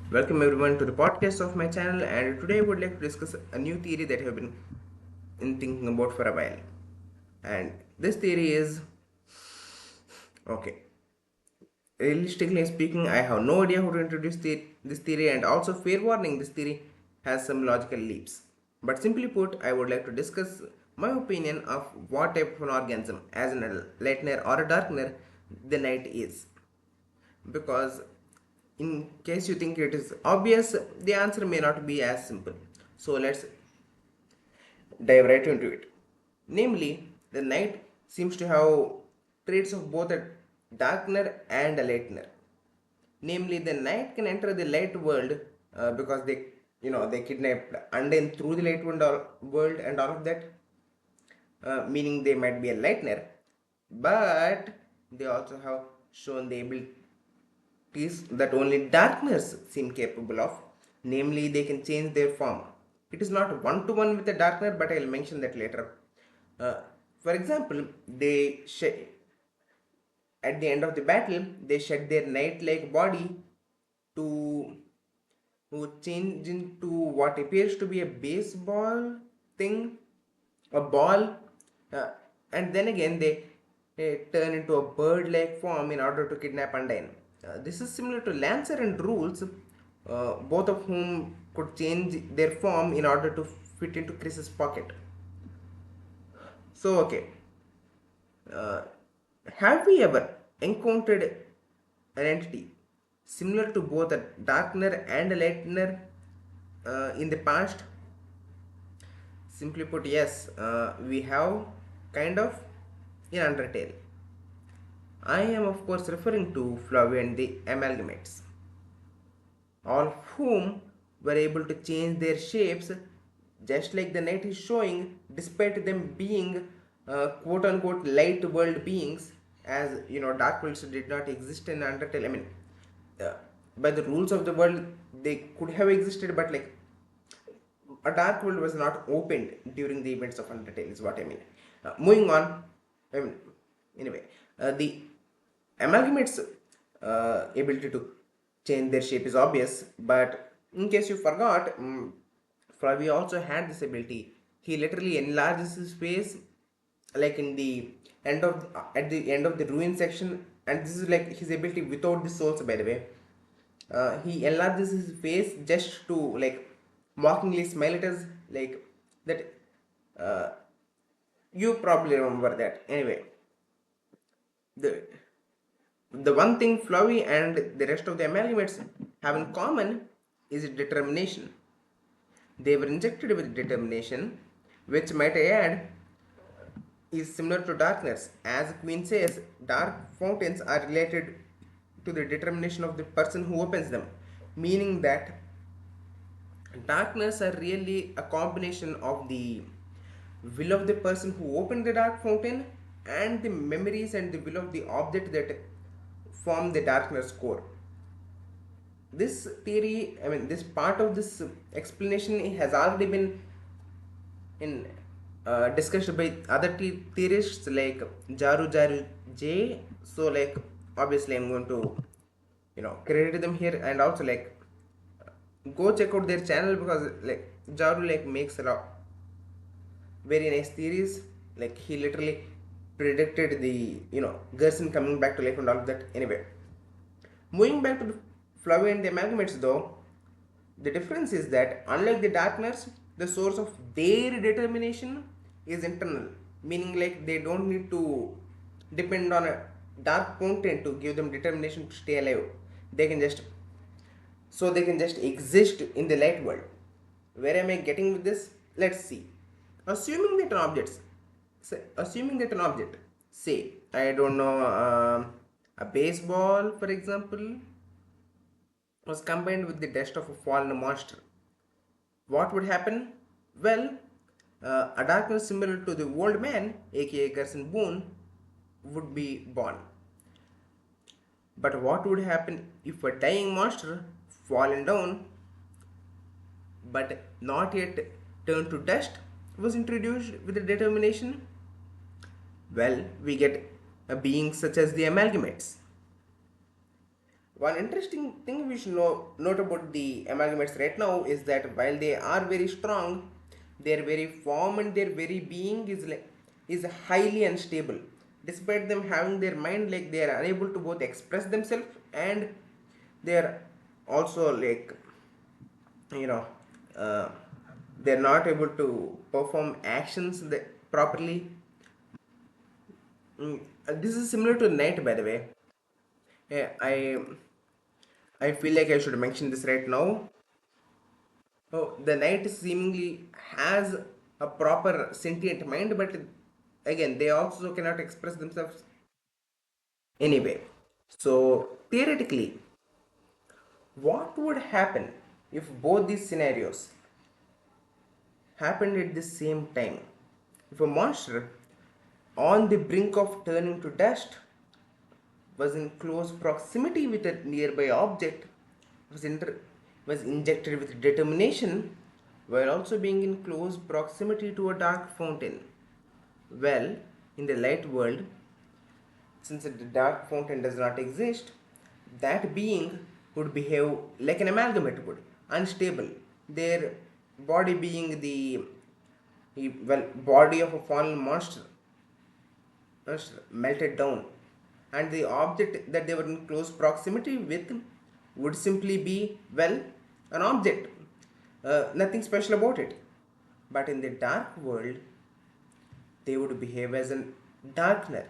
Welcome everyone to the podcast of my channel, and today I would like to discuss a new theory that I have been thinking about for a while. And this theory is okay. Realistically speaking, I have no idea how to introduce this theory, and also fair warning, this theory has some logical leaps. But simply put, I would like to discuss my opinion of what type of an organism, as in a Lightner or a Darkner, the night is. Because in case you think it is obvious, the answer may not be as simple. So let's dive right into it. Namely, the night seems to have traits of both a darkener and a lightener. Namely, the night can enter the light world because they kidnapped Undyne through the light world and all of that, meaning they might be a lightener, but they also have shown the abilities that only darkness seem capable of. Namely, they can change their form. It is not one to one with the darkner, but I'll mention that later. Uh, for example, at the end of the battle, they shed their knight-like body to change into what appears to be a baseball thing, a ball, uh, and then again they turn into a bird-like form in order to kidnap Undyne. This is similar to Lancer and Rules, both of whom could change their form in order to fit into Chris's pocket. So, okay, uh, have we ever encountered an entity similar to both a darkener and a lightener in the past? Simply put, yes, we have kind of in Undertale. I am of course referring to Flurry and the Amalgamates, all of whom were able to change their shapes just like the night is showing, despite them being quote unquote light world beings, as you know, dark worlds did not exist in Undertale. I mean, uh, by the rules of the world, they could have existed, but like a dark world was not opened during the events of Undertale, is what I mean. Moving on, I mean, anyway, the amalgamates ability to change their shape is obvious, but in case you forgot, Flavi also had this ability. He literally enlarges his face, like in the end of at the end of the ruin section, and this is like his ability without the souls, by the way. He enlarges his face just to like mockingly smile at us, like that. Uh, you probably remember that. Anyway, the the one thing Flowey and the rest of the amalgamates have in common is determination. They were injected with determination, which might I add is similar to darkness. As Queen says, dark fountains are related to the determination of the person who opens them, meaning that darkness are really a combination of the will of the person who opened the dark fountain and the memories and the will of the object that form the darkness core. This theory, I mean, this part of this explanation has already been in discussed by other theorists like Jaru J. So like obviously I'm going to credit them here, and also like go check out their channel because like Jaru like makes a lot very nice theories. Like he literally predicted the Gerson coming back to life and all of that. Anyway, moving back to the Flurry and the amalgamates though, the difference is that unlike the darkness, the source of their determination is internal, meaning like they don't need to depend on a dark fountain to give them determination to stay alive. They can just they can just exist in the light world. Where am I getting with this? Let's see. Assuming that an object, say I don't know, a baseball, for example, was combined with the dust of a fallen monster, what would happen? Well, a darkness similar to the old man, aka Gerson Boone, would be born. But what would happen if a dying monster, fallen down but not yet turned to dust, was introduced with a determination? Well, we get a being such as the amalgamates. One interesting thing we should note about the amalgamates right now is that while they are very strong, their very form and their very being is highly unstable. Despite them having their mind, like they are unable to both express themselves, and they are also like, you know uh, they're not able to perform actions properly. This is similar to night, by the way. Yeah, I feel like I should mention this right now. Oh, the knight seemingly has a proper sentient mind, but again, they also cannot express themselves anyway. So, theoretically, what would happen if both these scenarios happened at the same time? If a monster on the brink of turning to dust was in close proximity with a nearby object, was, was injected with determination while also being in close proximity to a dark fountain. Well, in the light world, since the dark fountain does not exist, that being would behave like an amalgamate would, unstable. Their body being the well body of a fallen monster melted down, and the object that they were in close proximity with would simply be, well, an object, nothing special about it. But in the dark world, they would behave as a darkner.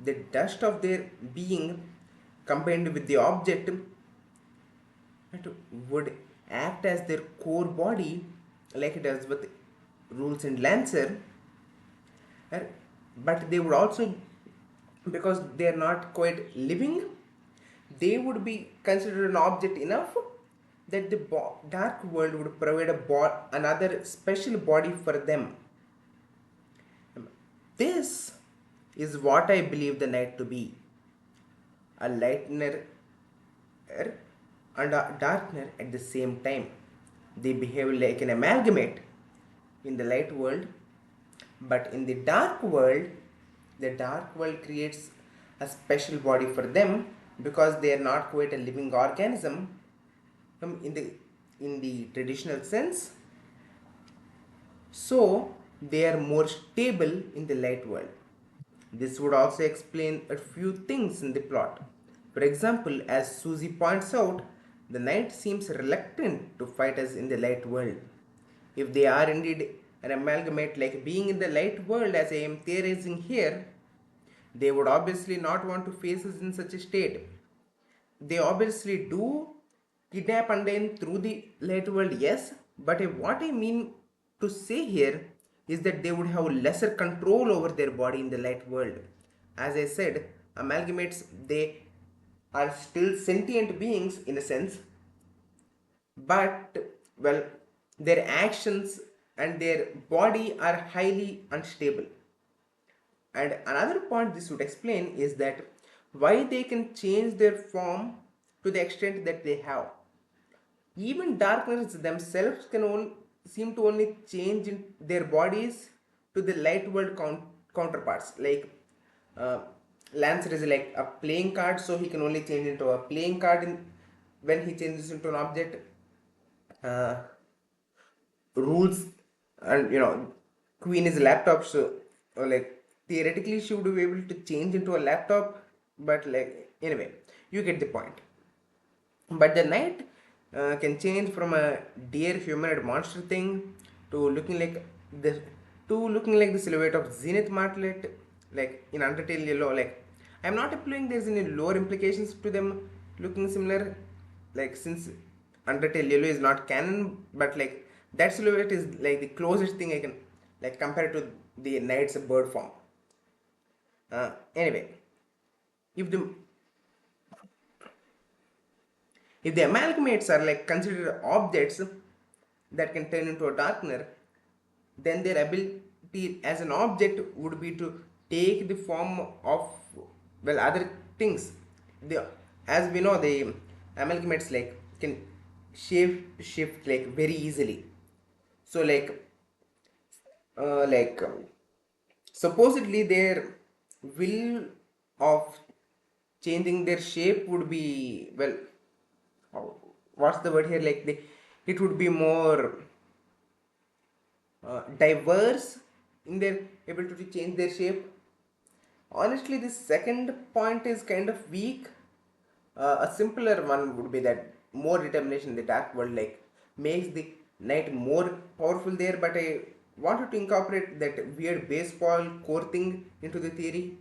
The dust of their being combined with the object, it would act as their core body, like it does with rules and lancer. And but they would also, because they are not quite living, they would be considered an object enough that the dark world would provide another special body for them. This is what I believe the night to be: a lightner and a darkner at the same time. They behave like an amalgamate in the light world, but in the dark world creates a special body for them because they are not quite a living organism in the traditional sense. So they are more stable in the light world. This would also explain a few things in the plot. For example, as Susie points out, the knight seems reluctant to fight us in the light world. If they are indeed an amalgamate, like being in the light world as I am theorizing here, they would obviously not want to face us in such a state. They obviously do kidnap Undyne through the light world, yes, but what I mean to say here is that they would have lesser control over their body in the light world. As I said, amalgamates, they are still sentient beings in a sense, but, well, their actions and their body are highly unstable. And another point this would explain is that why they can change their form to the extent that they have. Even darkness themselves can seem to only change in their bodies to the light world counterparts. Like uh, Lancer is like a playing card, so he can only change into a playing card when he changes into an object. Uh, Rules, and Queen is a laptop, so like theoretically she would be able to change into a laptop, but like anyway, you get the point. But the knight can change from a dear humanoid monster thing to the looking like the silhouette of Zenith Martlet, like in Undertale Yellow. Like, I'm not implying there's any lore implications to them looking similar, like since Undertale Yellow is not canon, but like that silhouette is like the closest thing I can like compare to the knight's bird form. Anyway, if the if the amalgamates are like considered objects that can turn into a darkener, then their ability as an object would be to take the form of, well, other things. The As we know, the amalgamates like can shift like very easily. So like supposedly their will of changing their shape would be, well, what's the word here, like it would be more diverse in their ability to change their shape. Honestly, this second point is kind of weak. A simpler one would be that more determination in the dark world like makes the night more powerful there, but I wanted to incorporate that weird baseball core thing into the theory.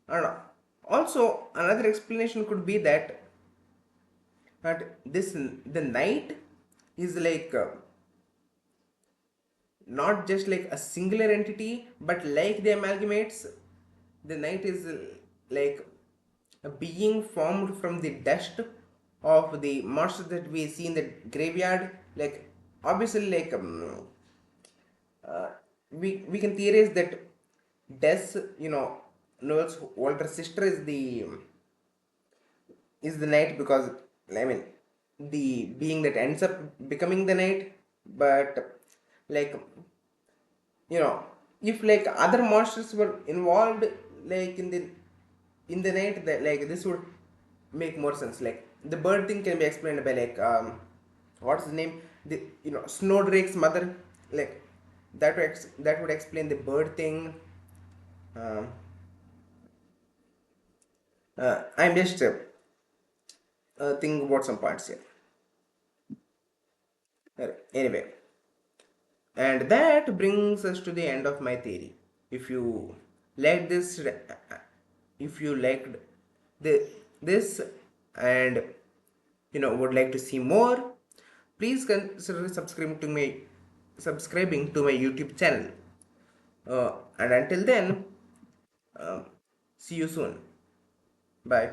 I don't know. Also, another explanation could be that this the night is like not just like a singular entity, but like the amalgamates. The night is like a being formed from the dust of the monsters that we see in the graveyard. Like obviously, like uh, we can theorize that Death, Noel's older sister is the night, because I mean the being that ends up becoming the night. But like you know if like other monsters were involved, like in the night, that like this would make more sense. Like the bird thing can be explained by like what's the name, the Snowdrake's mother, like that would explain the bird thing. um, I'm just thinking about some parts here. Anyway, and that brings us to the end of my theory. If you like this, if you liked the this, and would like to see more, please consider subscribing to my YouTube channel. And until then, uh, see you soon. Bye.